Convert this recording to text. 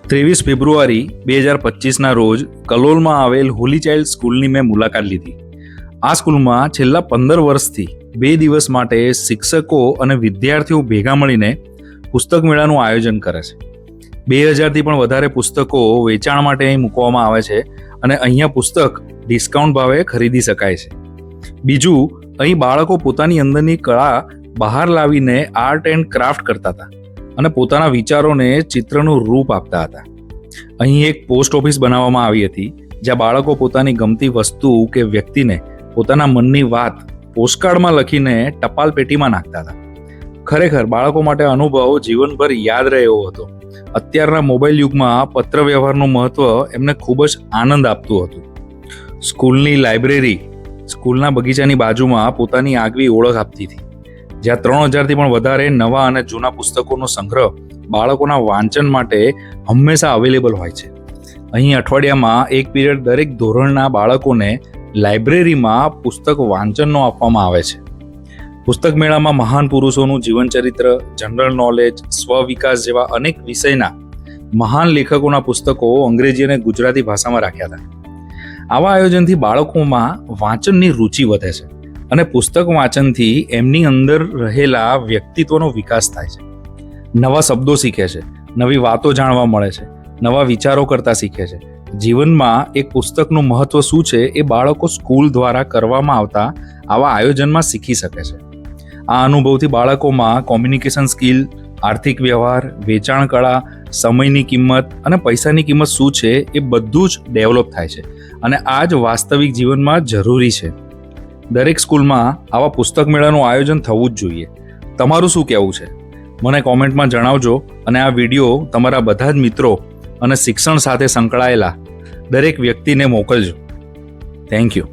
23 ફેબ્રુઆરી 2025ના રોજ કલોલમાં આવેલ હોલી ચાઇલ્ડ સ્કૂલની મેં મુલાકાત લીધી. આ સ્કૂલમાં છેલ્લા 15 વર્ષથી 2 દિવસ માટે શિક્ષકો અને વિદ્યાર્થીઓ ભેગા મળીને પુસ્તક મેળાનું આયોજન કરે છે. 2000થી પણ વધારે પુસ્તકો વેચાણ માટે અહીં મૂકવામાં આવે છે અને અહીંયા પુસ્તક ડિસ્કાઉન્ટ ભાવે ખરીદી શકાય છે. બીજું, અહીં બાળકો પોતાની અંદરની કળા બહાર લાવીને આર્ટ એન્ડ ક્રાફ્ટ કરતા હતા અને પોતાના વિચારોને ચિત્રનું રૂપ આપતા હતા. અહીં એક પોસ્ટ ઓફિસ બનાવવામાં આવી હતી જ્યાં બાળકો પોતાની ગમતી વસ્તુ કે વ્યક્તિને પોતાના મનની વાત પોસ્ટકાર્ડમાં લખીને ટપાલ પેટીમાં નાખતા હતા. ખરેખર બાળકો માટે અનુભવ જીવનભર યાદ રહે એવો હતો. અત્યારના મોબાઈલ યુગમાં પત્ર વ્યવહારનું મહત્વ એમને ખૂબ જ આનંદ આપતું હતું. સ્કૂલની લાઇબ્રેરી સ્કૂલના બગીચાની બાજુમાં પોતાની આગવી ઓળખ આપતી હતી, જ્યાં 3000થી પણ વધારે નવા અને જૂના પુસ્તકોનો સંગ્રહ બાળકોના વાંચન માટે હંમેશા અવેલેબલ હોય છે. અહીં અઠવાડિયામાં એક પીરિયડ દરેક ધોરણના બાળકોને લાઇબ્રેરીમાં પુસ્તક વાંચનનો આપવામાં આવે છે. પુસ્તક મેળામાં મહાન પુરુષોનું જીવનચરિત્ર, જનરલ નોલેજ, સ્વવિકાસ જેવા અનેક વિષયના મહાન લેખકોના પુસ્તકો અંગ્રેજી અને ગુજરાતી ભાષામાં રાખ્યા હતા. આવા આયોજનથી બાળકોમાં વાંચનની રુચિ વધે છે અને પુસ્તક વાંચનથી એમની અંદર રહેલા વ્યક્તિત્વનો વિકાસ થાય છે. નવા શબ્દો શીખે છે, નવી વાતો જાણવા મળે છે, નવા વિચારો કરતા શીખે છે. જીવનમાં એક પુસ્તકનું મહત્વ શું છે એ બાળકો સ્કૂલ દ્વારા કરવામાં આવતા આવા આયોજનમાં શીખી શકે છે. આ અનુભવથી બાળકોમાં કોમ્યુનિકેશન સ્કિલ, આર્થિક વ્યવહાર, વેચાણ કળા, સમયની કિંમત અને પૈસાની કિંમત શું છે એ બધું જ ડેવલપ થાય છે અને આ જ વાસ્તવિક જીવનમાં જરૂરી છે. દરેક સ્કૂલમાં આવા પુસ્તક મેળાનું આયોજન થવું જ જોઈએ. તમારું શું કહેવું છે? મને કોમેન્ટમાં જણાવજો અને આ વિડીયો તમારા બધા જ મિત્રો અને શિક્ષણ સાથે સંકળાયેલા દરેક વ્યક્તિને મોકલજો. Thank you.